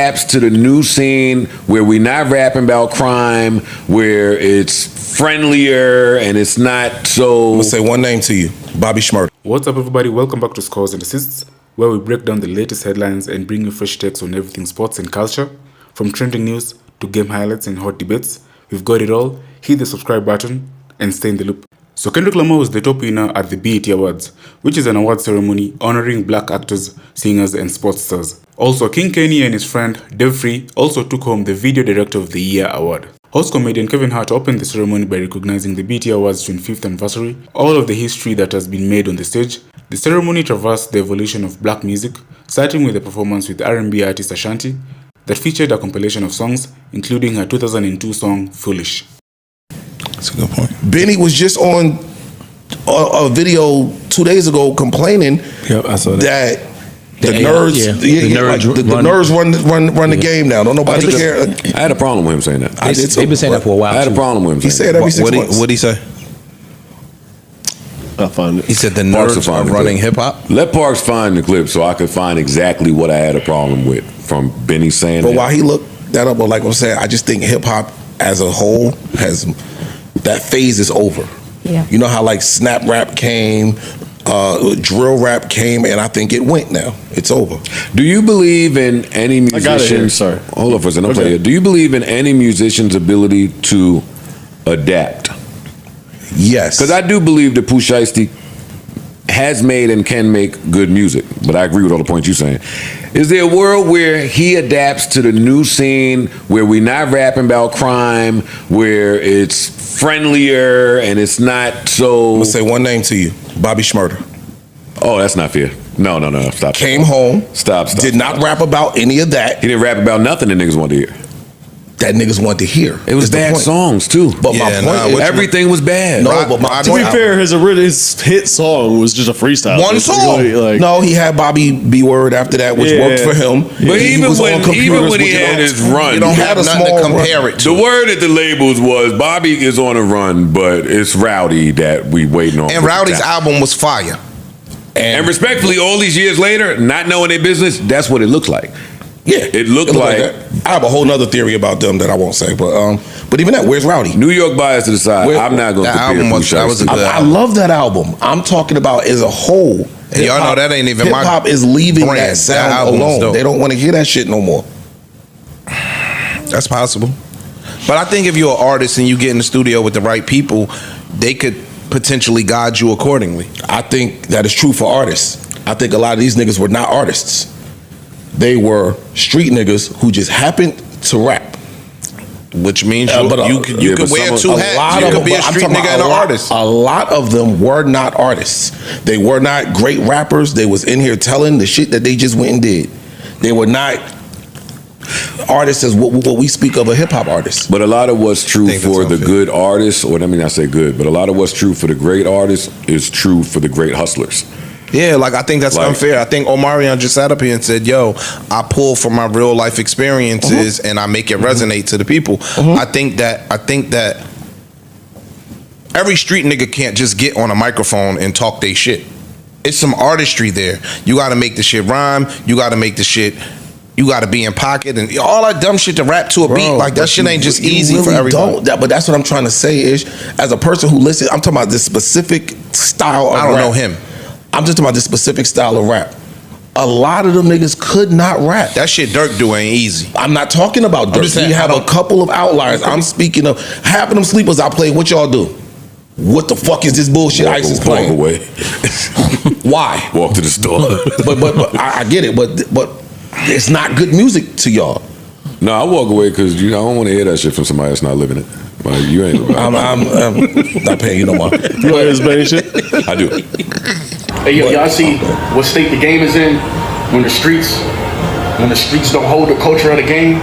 adapts to the new scene where we're not rapping about crime, where it's friendlier and it's not so... I'm going to say one name to you, Bobby Schmurder. What's up, everybody? Welcome back to Scores and Assists, where we break down the latest headlines and bring you fresh takes on everything sports and culture. From trending news to game highlights and hot debates, we've got it all. Hit the subscribe button and stay in the loop. So Kendrick Lamar was the top winner at the BET Awards, which is an award ceremony honoring black actors, singers, and sports stars. Also, King Kenny and his friend Dave Free also took home the Video Director of the Year award. Host comedian Kevin Hart opened the ceremony by recognizing the BET Awards 25th anniversary, all of the history that has been made on the stage. The ceremony traversed the evolution of black music, starting with a performance with R&B artist Ashanti that featured a compilation of songs, including her 2002 song Foolish. That's a good point. Benny was just on a video 2 days ago complaining I saw that the nerds run the game now. Don't nobody care. I had a problem with him saying that. They've been saying that for a while. I had a problem with him saying that. He said every 6 months. What'd he say? I'll find it. He said the nerds are running hip hop. Let Parks find the clip so I could find exactly what I had a problem with from Benny saying that. But while he looked that up, but like I'm saying, I just think hip hop as a whole has... that phase is over. Yeah. You know how like snap rap came, drill rap came, and I think it went now. It's over. Do you believe in any musician? I got it here, sorry. Hold on for a second. Don't play it. Do you believe in any musician's ability to adapt? Yes. Because I do believe that Pooh Shiesty has made and can make good music, but I agree with all the points you're saying. Is there a world where he adapts to the new scene, where we're not rapping about crime, where it's friendlier and it's not so... I'm going to say one name to you, Bobby Schmurder. Oh, that's not fair. No, stop. Came home. Stop. Did not rap about any of that. He didn't rap about nothing that niggas wanted to hear. That niggas wanted to hear. It was bad songs too. But my point is, everything was bad. No, but my To be fair, his hit song was just a freestyle. One song. No, he had Bobby B Word after that, which worked for him. But even when he had his run, you don't have nothing to compare it to. The word at the labels was Bobby is on a run, but it's Rowdy that we waiting on. And Rowdy's album was fire. And respectfully, all these years later, not knowing their business, that's what it looked like. Yeah, it looked like I have a whole nother theory about them that I won't say, but even that, where's Rowdy? New York bias to the side. I'm not going to compare album was a good I love that album. I'm talking about as a whole. And y'all know that ain't even my hip hop is leaving brand. that sound alone. They don't want to hear that shit no more. That's possible. But I think if you're an artist and you get in the studio with the right people, they could potentially guide you accordingly. I think that is true for artists. I think a lot of these niggas were not artists. They were street niggas who just happened to rap. Which means you could wear two hats. You could be a street nigga and an artist. A lot of them were not artists. They were not great rappers. They was in here telling the shit that they just went and did. They were not artists as what we speak of a hip hop artist. But a lot of what's true for the good artists, or I mean I say good, but a lot of what's true for the great artists is true for the great hustlers. Yeah, I think that's unfair. I think Omarion just sat up here and said, yo, I pull from my real life experiences and I make it resonate to the people. I think that every street nigga can't just get on a microphone and talk they shit. It's some artistry there. You gotta make the shit rhyme, you gotta make the shit, you gotta be in pocket and all that dumb shit to rap to a beat. Like that shit ain't just easy for everybody. But that's what I'm trying to say is, as a person who listens, I'm talking about this specific style of rap. I don't know him. I'm just talking about this specific style of rap. A lot of them niggas could not rap. That shit Dirk do ain't easy. I'm not talking about Dirk. We have a couple of outliers. I'm speaking of half of them sleepers I play. What y'all do? What the fuck is this bullshit ICE is playing? Walk away. Why? Walk to the store. But I get it. But it's not good music to y'all. No, I walk away because I don't want to hear that shit from somebody that's not living it. Like, you ain't. I'm not paying you no more. You want this bad shit? I do. Hey, y'all see what state the game is in when the streets don't hold the culture of the game?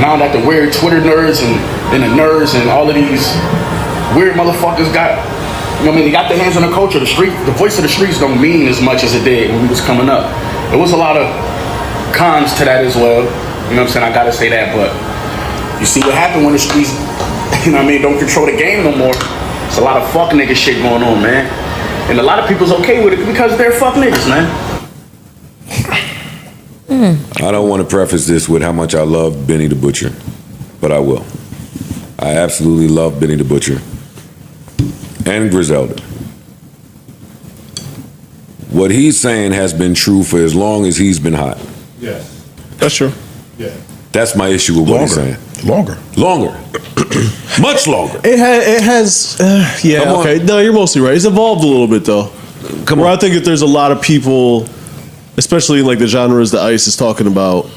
Now that the weird Twitter nerds and the nerds and all of these weird motherfuckers got, they got their hands on the culture. The voice of the streets don't mean as much as it did when we was coming up. There was a lot of cons to that as well. You know what I'm saying? I gotta say that, but you see what happened when the streets, don't control the game no more. It's a lot of fuck nigga shit going on, man. And a lot of people's okay with it because they're fuck niggas, man. I don't want to preface this with how much I love Benny the Butcher, but I will. I absolutely love Benny the Butcher and Griselda. What he's saying has been true for as long as he's been hot. Yes. That's true. Yeah. That's my issue with what he's saying. Longer. Much longer. It has. Yeah. Come on. Okay. No, you're mostly right. It's evolved a little bit though. Come Where on. I think that there's a lot of people, especially in like the genres that Ice is talking about,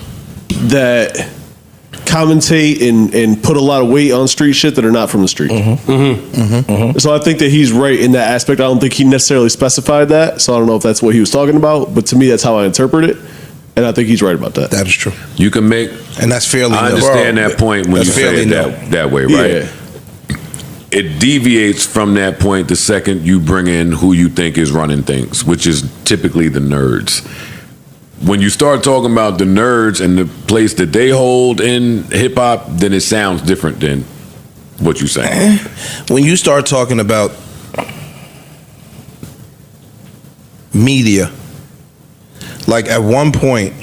that commentate and put a lot of weight on street shit that are not from the street. So I think that he's right in that aspect. I don't think he necessarily specified that, so I don't know if that's what he was talking about. But to me, that's how I interpret it, and I think he's right about that. That is true. You can make. And that's fairly I new. understand that point when you That's say fairly it new. that way, right? Yeah. It deviates from that point the second you bring in who you think is running things, which is typically the nerds. When you start talking about the nerds and the place that they hold in hip hop, then it sounds different than what you're saying. When you start talking about media, like at one point,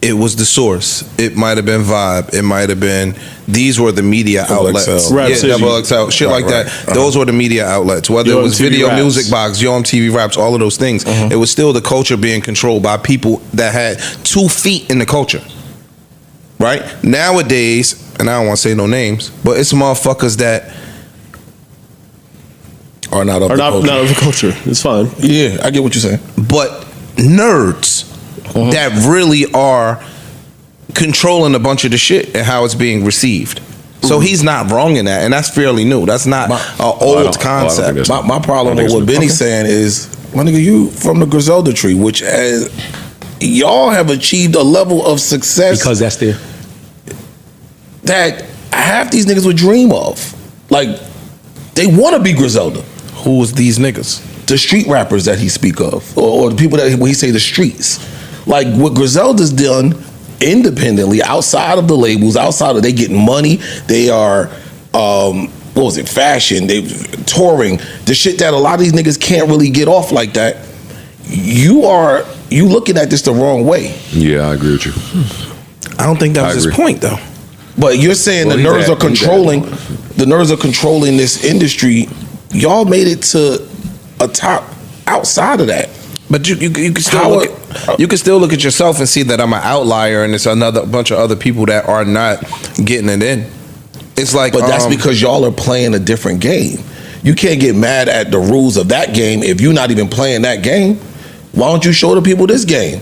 it was the Source. It might have been Vibe. It might have been. These were the media outlets. XL. Rap Yeah, City. Double XL, shit like that. Those were the media outlets. Whether Yo it was MTV Video Raps. Music Box, Yo MTV Raps, all of those things. It was still the culture being controlled by people that had 2 feet in the culture. Right? Nowadays, and I don't want to say no names, but it's motherfuckers that are not of Or the not culture. not of the culture. It's fine. Yeah, I get what you're saying. But nerds that really are controlling a bunch of the shit and how it's being received. So he's not wrong in that, and that's fairly new. That's not an don't old think concept. that's- My problem I with think what it's- Benny's saying is, my nigga, you from the Griselda tree, which as y'all have achieved a level of success Because that's there. that half these niggas would dream of. Like, they want to be Griselda. Who was these niggas? The street rappers that he speak of, or the people that when he say the streets. Like what Griselda's done independently, outside of the labels, outside of they getting money, they are what was it, fashion, they touring, the shit that a lot of these niggas can't really get off like that. You looking at this the wrong way. Yeah, I agree with you. I don't think that I was his agree. point, though. But you're saying Well, the he's nerds at- are controlling this industry. Y'all made it to a top outside of that. But you can still How look you can still look at yourself and see that I'm an outlier, and it's another bunch of other people that are not getting it in. It's like, But that's because y'all are playing a different game. You can't get mad at the rules of that game if you're not even playing that game. Why don't you show the people this game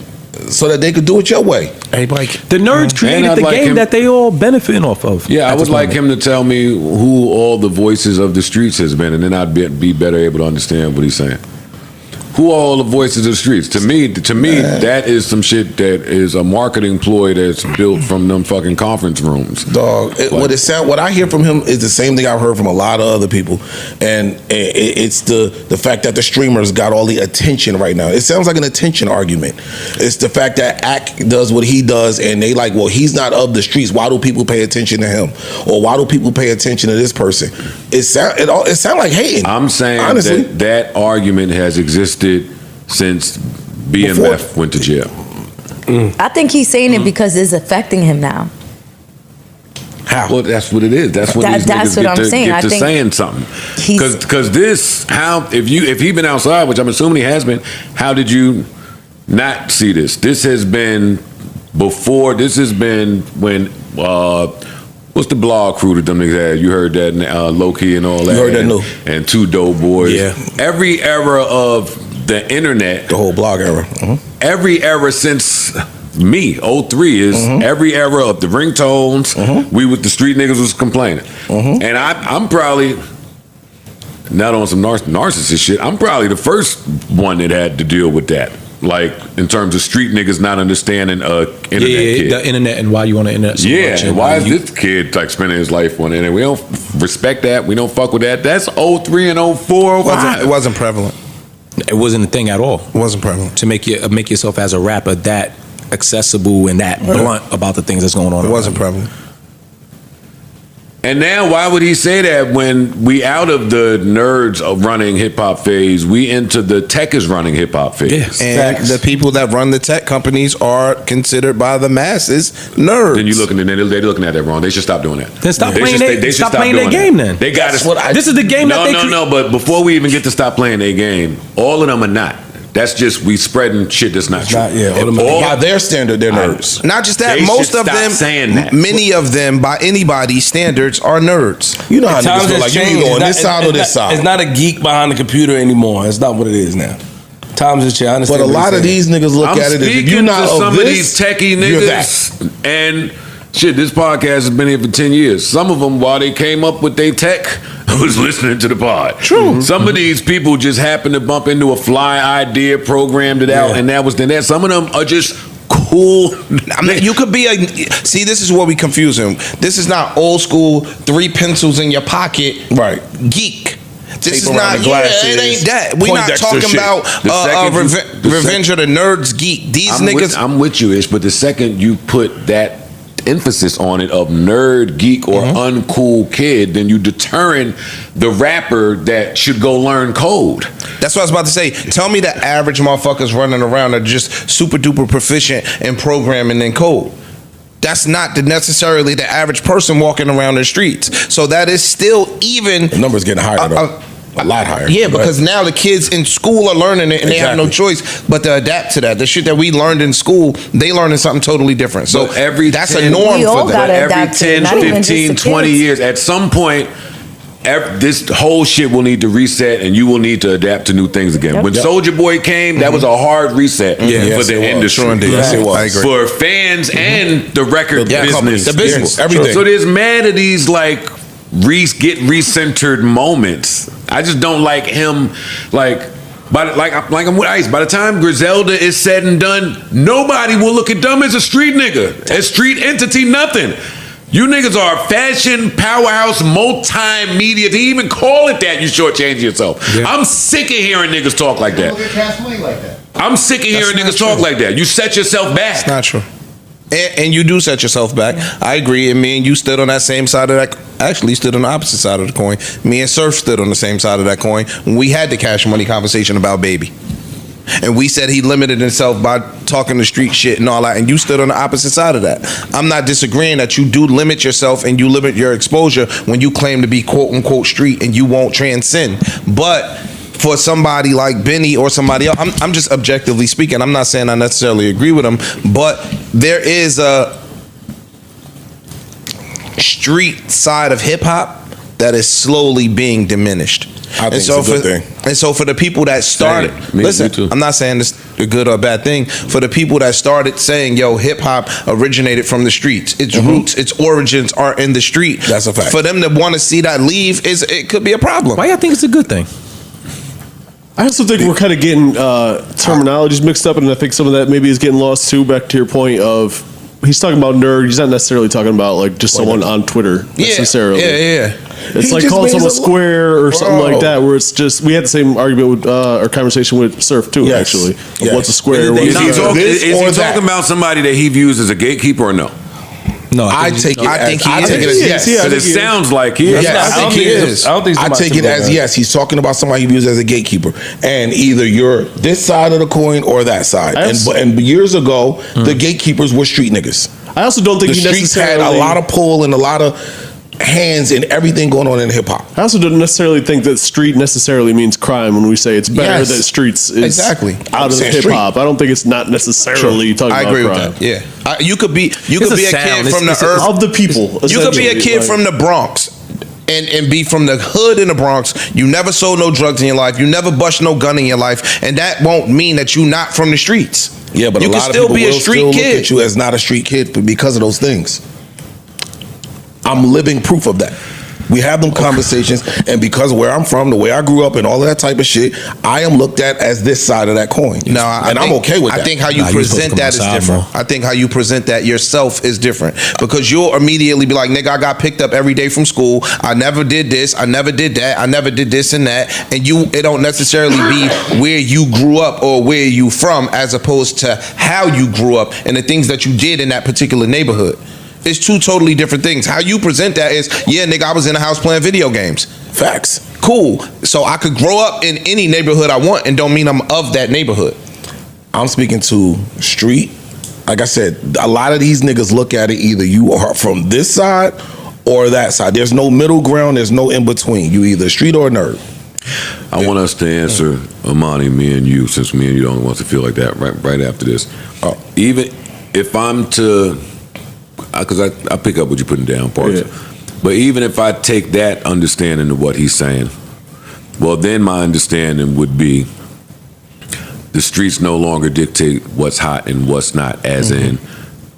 so that they could do it your way? everybody. The nerds And created I'd the like game him- that they all benefiting off of. Yeah, I at would this like moment. him to tell me who all the voices of the streets has been, and then I'd be better able to understand what he's saying. Who are all the voices of the streets? To me, that is some shit that is a marketing ploy that's built from them fucking conference rooms. Dog, what I hear from him is the same thing I've heard from a lot of other people, and it's the fact that the streamers got all the attention right now. It sounds like an attention argument. It's the fact that Ak does what he does, and they like, well, he's not of the streets. Why do people pay attention to him, or why do people pay attention to this person? It sound like hating. I'm saying honestly. that argument has existed since BMF went to jail. I think he's saying it because it's affecting him now. How? Well, that's what it is. That's when these That's niggas what get I'm to, saying. get I to think saying something. he's- Because this, how if he been outside, which I'm assuming he has been, how did you not see this? This has been before. This has been when. What's the blog crew that them niggas had? You heard that Low Key and all that. You heard that and, new. and Two Dope Boys. Yeah. Every era of the internet, The whole blog era. every era since me, 03 is every era of the ringtones. We with the street niggas was complaining. And I'm probably not on some narcissist shit. I'm probably the first one that had to deal with that. Like in terms of street niggas not understanding internet kid. the internet and why you on the internet so Yeah, much. and And why is you- this kid like spending his life on it? And we don't respect that. We don't fuck with that. That's 03 and 04, 05. It wasn't prevalent. It wasn't a thing at all. It wasn't prevalent. To make yourself as a rapper that accessible and that blunt about the things that's going on. It wasn't prevalent. And now, why would he say that when we out of the nerds of running hip hop phase, we into the tech is running hip hop phase? Yes. And the people that run the tech companies are considered by the masses nerds. Then you looking at they're looking at that wrong. They should stop doing that. Then stop They playing should that- they should stop playing doing that game that. then. They got to. This is the game No, that they no. But before we even get to stop playing their game, all of them are not. That's just we spreading shit that's not true. By their standard, they're nerds. Not just that, They most should of stop them, saying that. many of them, by anybody's standards, are nerds. You know how Times niggas feel has like you changed. either on It's this not- side or it's this not- side. It's not a geek behind the computer anymore. It's not what it is now. Times has changed. I understand But a what lot you're of saying. these niggas look I'm at it as if speaking you're not to of some of this, these techie you're niggas, and shit, this podcast has been here for 10 years. Some of them, while they came up with their tech, was listening to the pod. True. Some of these people just happened to bump into a fly idea, programmed it out, and that was then that. Some of them are just cool. I mean, you could be a. See, this is what we confuse him. This is not old school 3 pencils in your pocket, Right. geek. This is Tape around not. the Yeah, glasses, it ain't that. We're not Poindexter talking shit. about The second you- Revenge of the Nerds geek. These I'm niggas. I'm with you, Ish, but the second you put that emphasis on it of nerd, geek, or uncool kid, then you deterring the rapper that should go learn code. That's what I was about to say. Tell me the average motherfuckers running around are just super duper proficient in programming and code. That's not necessarily the average person walking around the streets. So that is still even. The number's getting higher though. A lot higher. Yeah, But- because now the kids in school are learning it and they have no Exactly. choice but to adapt to that. The shit that we learned in school, they learning something totally different. So But every that's 10 a norm We all for them. gotta every adapt to it, 10, not even just 15, the 20 kids. years, at some point, this whole shit will need to reset and you will need to adapt to new things again. When Soulja Boy came, that was a hard reset for Yes, the it was. industry. Sure indeed. Yes, it was. I agree. For fans and the record The business. companies, the business, everything. So there's mad at these like get recentered moments. I just don't like him like I'm with Ice. By the time Griselda is said and done, nobody will look at them as a street nigga, a street entity, nothing. You niggas are fashion powerhouse, multimedia. To even call it that, you shortchange yourself. I'm sick of hearing niggas talk like that. I'm sick of hearing niggas talk like that. You set yourself back. It's not true. And you do set yourself back. I agree. And me and you stood on that same side of that. Actually, you stood on the opposite side of the coin. Me and Surf stood on the same side of that coin when we had the Cash Money conversation about Baby. And we said he limited himself by talking the street shit and all that. And you stood on the opposite side of that. I'm not disagreeing that you do limit yourself and you limit your exposure when you claim to be quote unquote street and you won't transcend. But for somebody like Benny or somebody else, I'm just objectively speaking. I'm not saying I necessarily agree with him, but there is a street side of hip hop that is slowly being diminished. I think it's a good thing. And so for the people that started, Me listen, too. I'm not saying this a good or bad thing. For the people that started saying, yo, hip hop originated from the streets. Its roots, its origins are in the street. That's a fact. For them to want to see that leave, it could be a problem. Why y'all think it's a good thing? I also think we're kind of getting terminologies mixed up, and I think some of that maybe is getting lost too. Back to your point of he's talking about nerd. He's not necessarily talking about like just someone on Twitter necessarily. Yeah. It's He like just calling means someone a square or something Bro. like that, where it's just we had the same argument with or conversation with Surf too. Yes. Actually, Yes. what's a square? Is Is he, Either talking, this is or he that. talking about somebody that he views as a gatekeeper or no? No, I take it. I think he I is. take it as yes. Yeah, I Because think it he is. sounds like he is. Yes, I don't he think he's- is. I don't think he's I about take to it go as back. yes. He's talking about somebody he views as a gatekeeper, and either you're this side of the coin or that side. And years ago, the gatekeepers were street niggas. I also don't think The he streets had necessarily a lot of pull and a lot of hands in everything going on in hip hop. I also don't necessarily think that street necessarily means crime when we say it's better Yes. that streets is Exactly. out of Saying hip hop. I don't think it's not necessarily talking I about agree crime. with that. Yeah, you could be It's a a kid sound. from It's the a- urban. Of the people, You could be a essentially, kid like- from the Bronx and be from the hood in the Bronx. You never sold no drugs in your life. You never bust no gun in your life, and that won't mean that you're not from the streets. Yeah, but you a can lot of still people be a will street still look kid. at you as not a street kid because of those things. I'm living proof of that. We have them conversations, and because of where I'm from, the way I grew up, and all of that type of shit, I am looked at as this side of that coin. No, and I'm okay with that. I think how you Nah, you supposed to present come that is outside different. more. I think how you present that yourself is different because you'll immediately be like, "Nigga, I got picked up every day from school. I never did this. I never did that. I never did this and that." And it don't necessarily be where you grew up or where you from, as opposed to how you grew up and the things that you did in that particular neighborhood. It's two totally different things. How you present that is, yeah, nigga, I was in the house playing video games. Facts. Cool. So I could grow up in any neighborhood I want and don't mean I'm of that neighborhood. I'm speaking to street. Like I said, a lot of these niggas look at it either you are from this side or that side. There's no middle ground. There's no in between. You either street or nerd. I want us to answer, Amani, me and you, since me and you don't want to feel like that right after this. Even if I'm to, because I pick up what you're putting down, parts. Yeah. But even if I take that understanding of what he's saying, well, then my understanding would be the streets no longer dictate what's hot and what's not, as in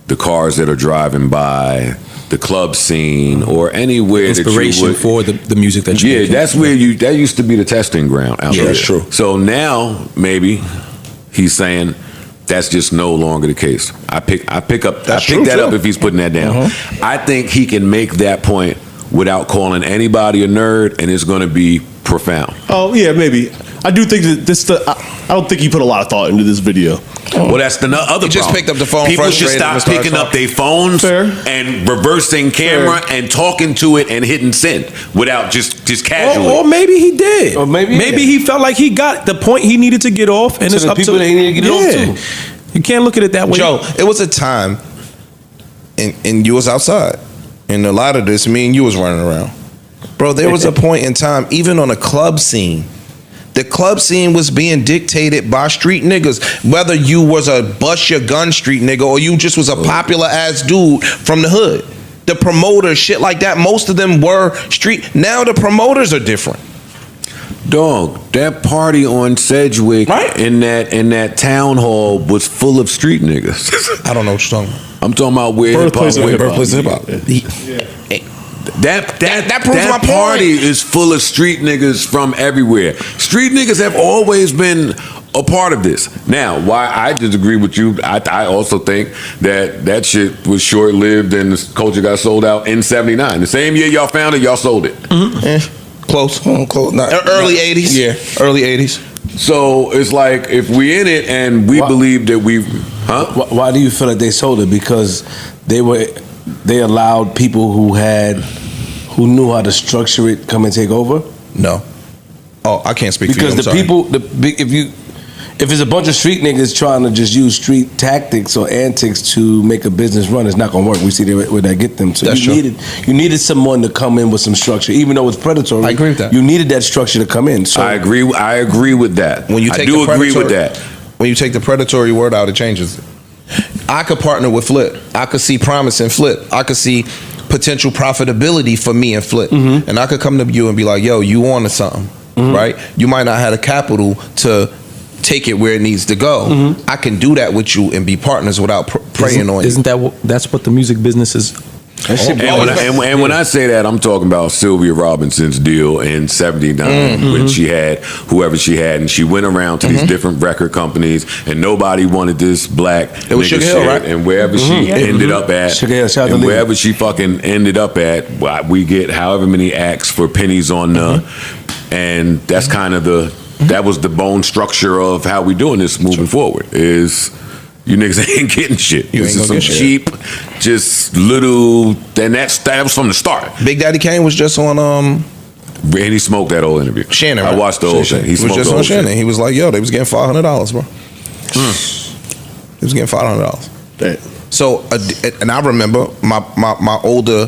the cars that are driving by, the club scene, or anywhere inspiration that you would, for the music that you yeah, that's where that used to be the testing ground out there. That's true. So now maybe he's saying that's just no longer the case. I pick that up if he's putting that down. I think he can make that point without calling anybody a nerd, and it's going to be profound. Oh yeah, maybe. I do think that I don't think he put a lot of thought into this video. Well, that's the other problem. Just picked up the phone. People should stop picking up their phones and reversing camera and talking to it and hitting send without just casually. Or maybe he did. Or maybe he felt like he got the point he needed to get off, and to it's the up people to that he needed to get it off You can't look at it that way. Joe, it was a time, and you was outside, and a lot of this, me and you was running around. Bro, there was a point in time, even on a club scene, the club scene was being dictated by street niggas. Whether you was a bust your gun street nigga or you just was a popular ass dude from the hood. The promoters, shit like that, most of them were street. Now the promoters are different. Dog, that party on Sedgwick in that town hall was full of street niggas. I don't know what you're talking about. I'm talking about where Birthplace of hip-hop. That proves my party is full of street niggas from everywhere. Street niggas have always been a part of this. Now, why I disagree with you, I also think that shit was short-lived and the culture got sold out in '79. The same year y'all found it, y'all sold it. Close. Early 80s. Yeah, early 80s. So it's like if we in it and we believe that we, Why do you feel like they sold it? Because they allowed people who knew how to structure it come and take over? No. Oh, I can't speak because for you. Because if it's a bunch of street niggas trying to just use street tactics or antics to make a business run, it's not gonna work. We see where that get them. So you needed someone to come in with some structure, even though it's predatory. I agree with that. You needed that structure to come in. So I agree with that. When you take agree with that. When you take the predatory word out, it changes it. I could partner with Flip. I could see promise in Flip. I could see potential profitability for me and Flip. And I could come to you and be like, yo, you on to something, right? You might not have the capital to take it where it needs to go. I can do that with you and be partners without preying on you. Isn't that's what the music business is? And when I say that, I'm talking about Sylvia Robinson's deal in '79 when she had whoever she had, and she went around to these different record companies, and nobody wanted this black. It was Sugar Hill, right? And wherever she ended up at, Sugar Hill, shout out and to wherever she fucking ended up at, we get however many acts for pennies on the, and that's kind of that was the bone structure of how we doing this moving forward. Is you niggas ain't getting shit. This is some cheap, just little. And that was from the start. Big Daddy Kane was just on And he smoked that whole interview. Shannon. I watched the whole thing. He was just on Shannon. He was like, yo, they was getting $500, bro. He was getting $500. So, and I remember my older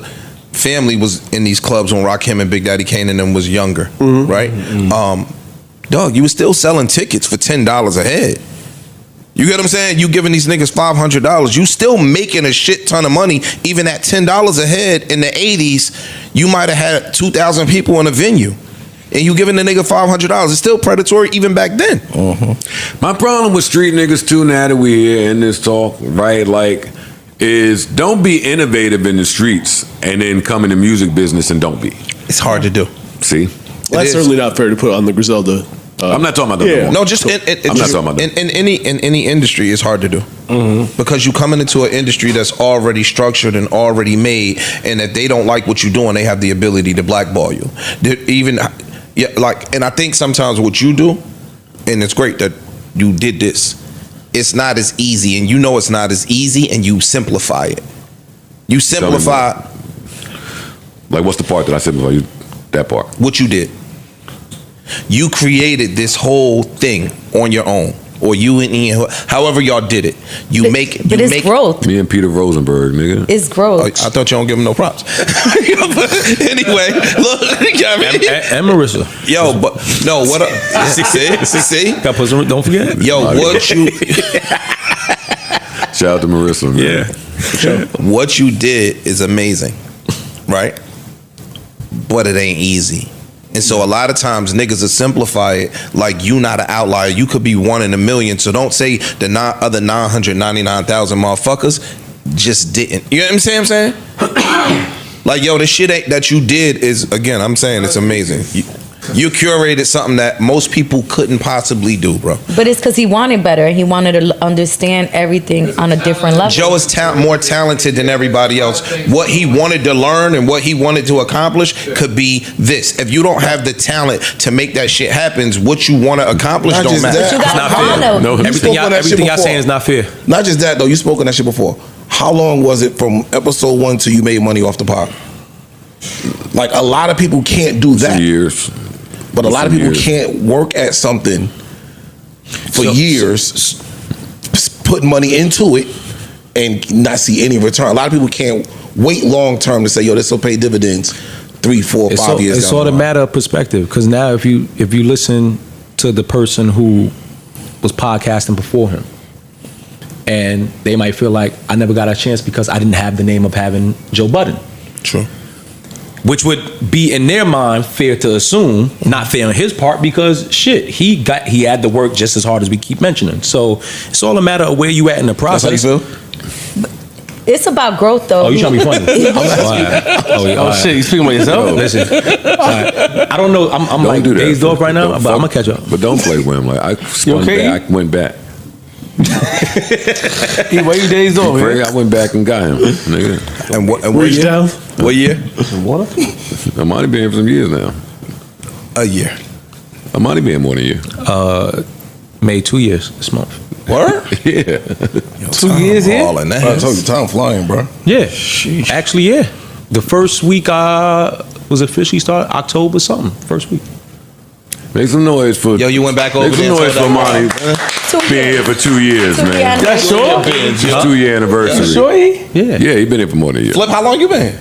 family was in these clubs when Rakim and Big Daddy Kane and them was younger, right? Dog, you was still selling tickets for $10 a head. You get what I'm saying? You giving these niggas $500. You still making a shit ton of money. Even at $10 a head in the 80s, you might have had 2,000 people in a venue. And you giving the nigga $500. It's still predatory even back then. My problem with street niggas too, now that we here in this talk, right, like, is don't be innovative in the streets and then come in the music business and don't be. It's hard to do. See? Well, that's certainly not fair to put on the Griselda. I'm not talking about that. No, just I'm not talking about that. In any industry, it's hard to do because you coming into an industry that's already structured and already made, and if they don't like what you're doing, they have the ability to blackball you. And I think sometimes what you do, and it's great that you did this. It's not as easy, and you know it's not as easy, and you simplify it. You simplify. Like, what's the part that I simplify? That part. What you did. You created this whole thing on your own, or you and Ian, however y'all did it. But it's growth. Me and Peter Rosenberg, nigga. It's growth. Oh, I thought you don't give him no props. Anyway, look, And Marissa. Yo, but no, what up? See? Don't forget. Yo, what you? Shout out to Marissa, man. Yeah. What you did is amazing, right? But it ain't easy. And so a lot of times niggas will simplify it like you not an outlier. You could be 1 in a million. So don't say the other 999,000 motherfuckers just didn't. You know what I'm saying? Like, yo, the shit that you did is, again, I'm saying it's amazing. You curated something that most people couldn't possibly do, bro. But it's because he wanted better. He wanted to understand everything on a different level. Joe is more talented than everybody else. What he wanted to learn and what he wanted to accomplish could be this. If you don't have the talent to make that shit happen, what you want to accomplish Not don't just matter. that. But you Not got fair. to No, everything spoke on that shit y'all before. saying is not fair. Not just that though. You spoke on that shit before. How long was it from episode 1 till you made money off the pod? Like, a lot of people can't do that. 2 years. But a lot of people Years. can't work at something for years, put money into it, and not see any return. A lot of people can't wait long term to say, "Yo, this will pay dividends 3, 4, 5 years." It's down all the a line. matter of perspective. Because now, if you listen to the person who was podcasting before him, and they might feel like I never got a chance because I didn't have the name of having Joe Budden. True. Which would be in their mind fair to assume, not fair on his part, because shit, he had to work just as hard as we keep mentioning. So it's all a matter of where you at in the That's process. how you feel? It's about growth, though. Oh, you trying to be funny? Oh, Shit, you speaking about yourself? Listen, I don't know. I'm Don't like do that. dazed off right now, Don't but I'm gonna fuck- catch up. But don't play with him. Like, I spun okay? back. I went back. Why you days off, Pray, man? I went back and got him, nigga. And what Reach year? down. What year? I might have been here for some years now. A year. I might have been more than a year. Made 2 years this month. Word? Yeah. 2 years here? All in that. I told you, time flying, bro. Yeah, actually, yeah. The first week I was officially started October something. First week. Make some noise for. Yo, you went back over Make some there and noise told for that- Monty. Been here for 2 years, man. That's sure? It's his 2-year anniversary. Sure, he? Yeah. Yeah, he been here for more than a year. Flip, how long you been?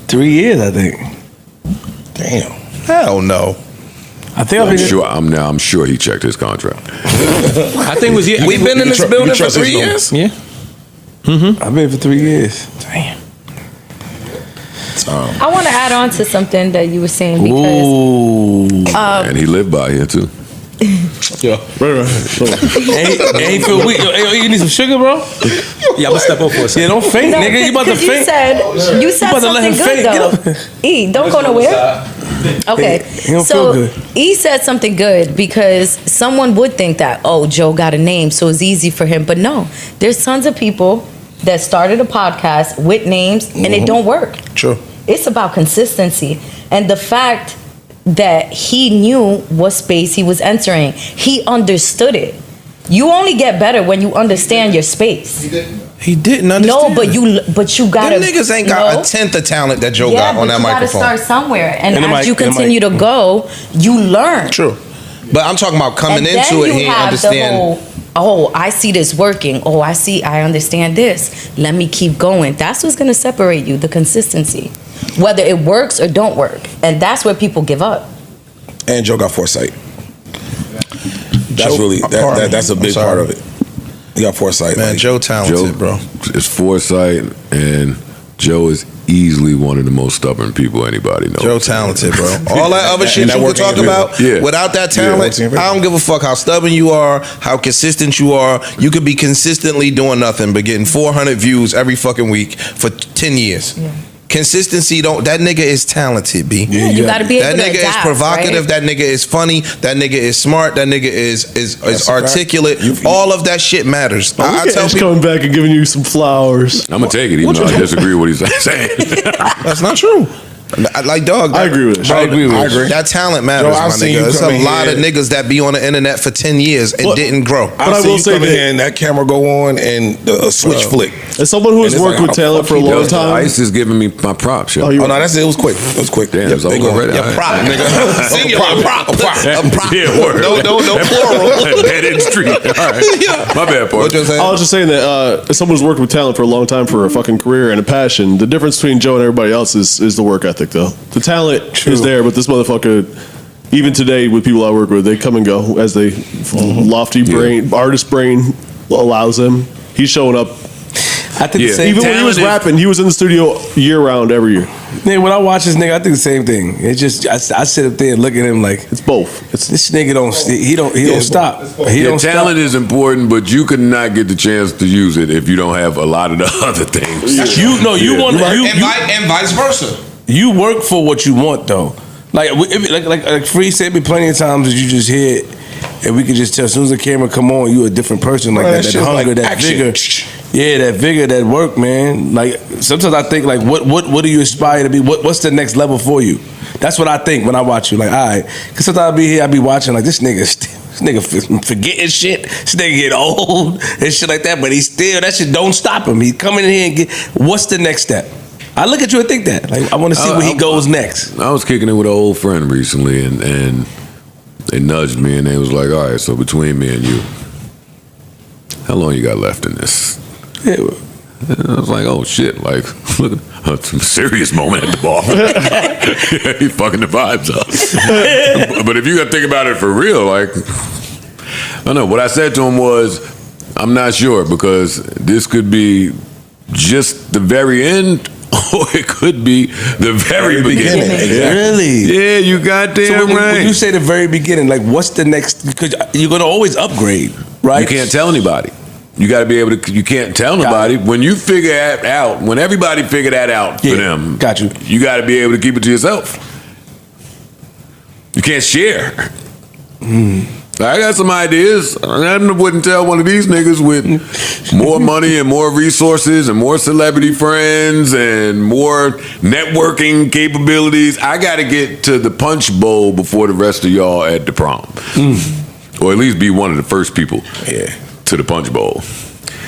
3 years, I think. Damn. Hell no. I think I've been I'm sure he checked his contract. I think it was yeah. We've been in this building for trust 3 his years? Yeah. I've been for 3 years. Damn. I want to add on to something that you were saying because Ooh. And he lived by here too. Yeah. Right. And he feel weak. Yo, you need some sugar, bro? Yeah, I'm gonna step up for a second. Yeah, don't faint, nigga. You about to 'cause faint. You said about to let something him good faint. though. E, don't go nowhere. Okay, He don't so feel good. E said something good because someone would think that, oh, Joe got a name, so it's easy for him. But no, there's tons of people that started a podcast with names and it don't work. True. It's about consistency and the fact that he knew what space he was entering. He understood it. You only get better when you understand your space. He didn't understand. No, but you gotta. Them niggas ain't got a tenth of talent that Joe got on that you microphone. gotta start somewhere, and And the as mic- you and the continue to go, you learn. True. But I'm talking about coming And into then it, you he ain't have understand. the whole, oh, I see this working. Oh, I understand this. Let me keep going. That's what's gonna separate you, the consistency. Whether it works or don't work. And that's where people give up. And Joe got foresight. That's Joe- really that's a big part of it. He got foresight, Man, like, Joe talented, bro. is foresight, and Joe is easily one of the most stubborn people anybody knows. Joe talented, bro. All that other shit And that you could working talk in your about, favor. Yeah. without that Yeah, talent, working in your I don't give a fuck how stubborn you are, how consistent you are. You could be consistently doing nothing but getting 400 views every fucking week for 10 years. Yeah. Consistency that nigga is talented, B. Yeah, you gotta be able That to nigga adapt, is provocative, right? that nigga is funny, that nigga is smart, that nigga is That's a articulate. fact. All of that shit matters. I Look at tell Edge people coming back and giving you some flowers. I'm gonna take it, even though I disagree with what he's saying. that's not true. Like dog, I agree with it. I agree with I it. agree. that talent matters, Yo, I've my seen you nigga. There's come a in lot here. of niggas that be on the internet for 10 years and didn't grow. But I see will you say come in that- here and that camera go on and a switch flick. As someone who has And it's worked like, with how the talent fuck for a he long does that? time, Ice is giving me my props. Yo. Oh, you- Oh no, it was quick. It was quick. Damn, it's over they go. already. Your All right. prop, nigga. Singular prop. A prop. Yeah, word. No plural. Dead end street. All right. My bad, What you part. saying? I was just saying that as someone who's worked with talent for a long time for a fucking career and a passion, the difference between Joe and everybody else is the work ethic, though. The talent is there, but this motherfucker, even today with people I work with, they come and go as they lofty brain, artist brain allows them. He's showing up. I think Yeah. the same Even when he was Talented. rapping, he was in the studio year round every year. Nigga, when I watch this nigga, I think the same thing. It's just I sit up there and look at him like It's both. It's this nigga don't stop. He Yeah, don't stop. talent is important, but you could not get the chance to use it if you don't have a lot of the other things. You want And vice versa. you work for what you want though. Like like Free said me plenty of times that you just hear it, and we can just tell as soon as the camera come on, you a different person. Like Bro, that that shit hunger, like that action. vigor. Yeah, that vigor, that work, man. Like sometimes I think like what do you aspire to be? What's the next level for you? That's what I think when I watch you. Like, all right, because sometimes I be here, I be watching like this nigga forgetting shit. This nigga get old and shit like that, but he still that shit don't stop him. He coming in here and get. What's the next step? I look at you and think that. Like I want to see where he goes next. I was kicking it with an old friend recently, and they nudged me, and they was like, "All right, so between me and you, how long you got left in this?" Yeah. And I was like, "Oh shit!" Like, look, some serious moment at the bar. He fucking the vibes up. But if you got to think about it for real, like, I don't know. What I said to him was, "I'm not sure because this could be just the very end." Or it could be the very beginning. Exactly. Really? Yeah, you goddamn right. When you say the very beginning, like what's the next? Because you're gonna always upgrade, right? You can't tell anybody. You got to be able to. You can't tell nobody. When you figure that out, when everybody figure that out for them, got you. You got to be able to keep it to yourself. You can't share. I got some ideas. I wouldn't tell one of these niggas with more money and more resources and more celebrity friends and more networking capabilities. I got to get to the punch bowl before the rest of y'all at the prom. Or at least be one of the first people to the punch bowl.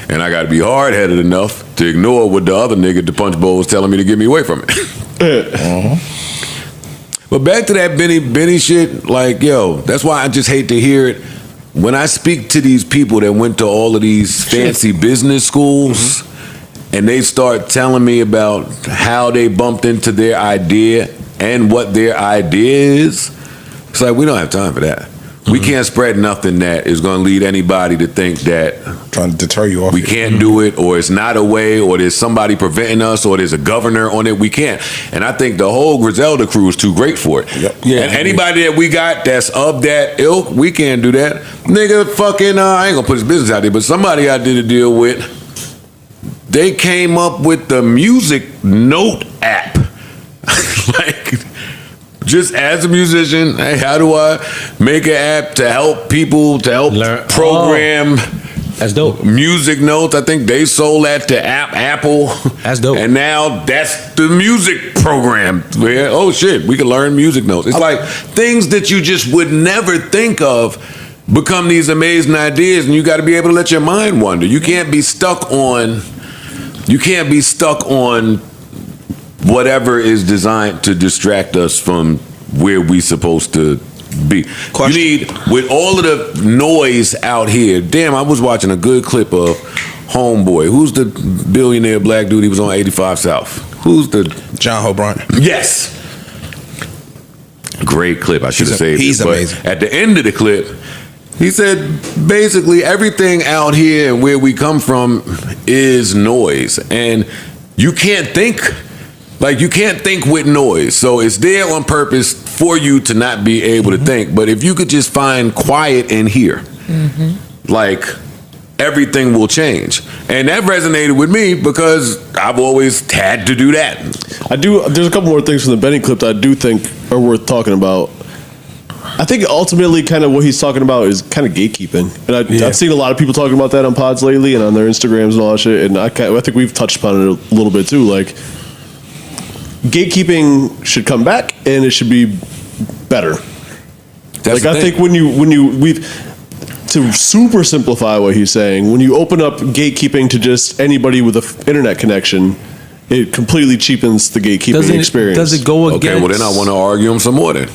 And I got to be hard-headed enough to ignore what the other nigga at the punch bowl was telling me to get me away from it. But back to that Benny shit, like, yo, that's why I just hate to hear it. When I speak to these people that went to all of these fancy business schools, and they start telling me about how they bumped into their idea and what their idea is, it's like, we don't have time for that. We can't spread nothing that is going to lead anybody to think that Trying to deter you off. we can't do it, or it's not a way, or there's somebody preventing us, or there's a governor on it. We can't. And I think the whole Griselda crew is too great for it. Yep. Yeah, And anybody that we got that's of that ilk, we can't do that. Nigga, fucking, I ain't gonna put his business out there, but somebody I did a deal with, they came up with the music note app. Like, just as a musician, hey, how do I make an app to help people, to help Learn- program That's dope. music notes? I think they sold that to Apple. That's dope. And now that's the music program where, oh shit, we can learn music notes. It's like things that you just would never think of become these amazing ideas, and you got to be able to let your mind wander. You can't be stuck on whatever is designed to distract us from where we supposed to be. Question. You need, with all of the noise out here, damn, I was watching a good clip of Homeboy. Who's the billionaire black dude? He was on 85 South. Who's the... John O'Brien. Yes. Great clip. I should have saved he's it. But amazing. at the end of the clip, he said basically everything out here and where we come from is noise. And you can't think with noise. So it's there on purpose for you to not be able to think. But if you could just find quiet in here, like, everything will change. And that resonated with me because I've always had to do that. There's a couple more things from the Benny clip that I do think are worth talking about. I think ultimately kind of what he's talking about is kind of gatekeeping. And I've seen a lot of people talking about that on pods lately and on their Instagrams and all that shit. And I think we've touched upon it a little bit too. Like, gatekeeping should come back and it should be better. That's I think we've to super simplify what he's saying, when you open up gatekeeping to just anybody with an internet connection, it completely cheapens the gatekeeping experience. Does it go against? Okay, well then I want to argue him some more then,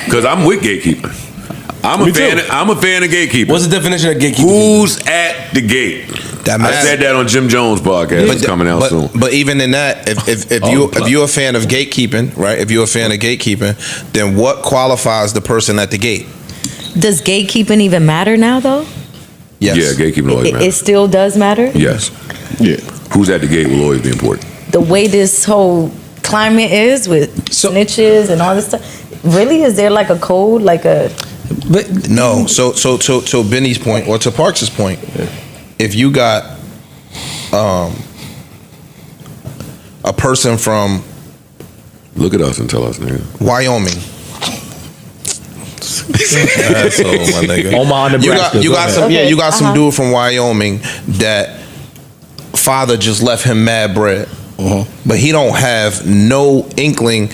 because I'm with gatekeeping. I'm a fan of gatekeeping. What's the definition of gatekeeping? Who's at the gate? I said that on Jim Jones' podcast. It's coming out soon. But even in that, if you're a fan of gatekeeping, right? If you're a fan of gatekeeping, then what qualifies the person at the gate? Does gatekeeping even matter now, though? Yes. Yeah, gatekeeping always It matters. still does matter? Yes. Yeah. Who's at the gate will always be important. The way this whole climate is with snitches and all this stuff, really? Is there like a code, like a... But No. So Benny's point, or to Parks' point, if you got a person from Look at us and tell us, nigga. Wyoming. Asshole, my nigga. Omaha, Nebraska. You got Go some. ahead. Yeah, you got some Okay, dude from Wyoming that father just left him mad bread, but he don't have no inkling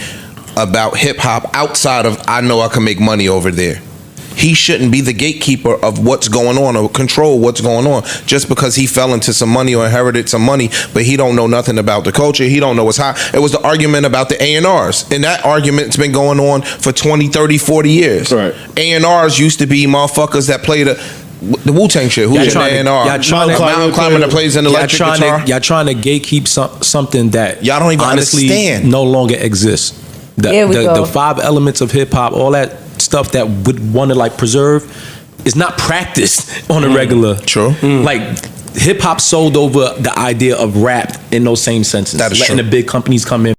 about hip hop outside of I know I can make money over there. He shouldn't be the gatekeeper of what's going on or control what's going on just because he fell into some money or inherited some money, but he don't know nothing about the culture. He don't know what's hot. It was the argument about the A&Rs, and that argument's been going on for 20, 30, 40 years. Right. A&Rs used to be motherfuckers that play the Wu-Tang shit. Who's your A&R? Mountain Climber that plays an electric guitar. Y'all trying to gatekeep something that Y'all don't even honestly understand. no longer exists. Here we go. The 5 elements of hip hop, all that stuff that would want to like preserve, is not practiced on a regular. True. Like hip hop sold over the idea of rap in those same senses. That is letting true. the big companies come in.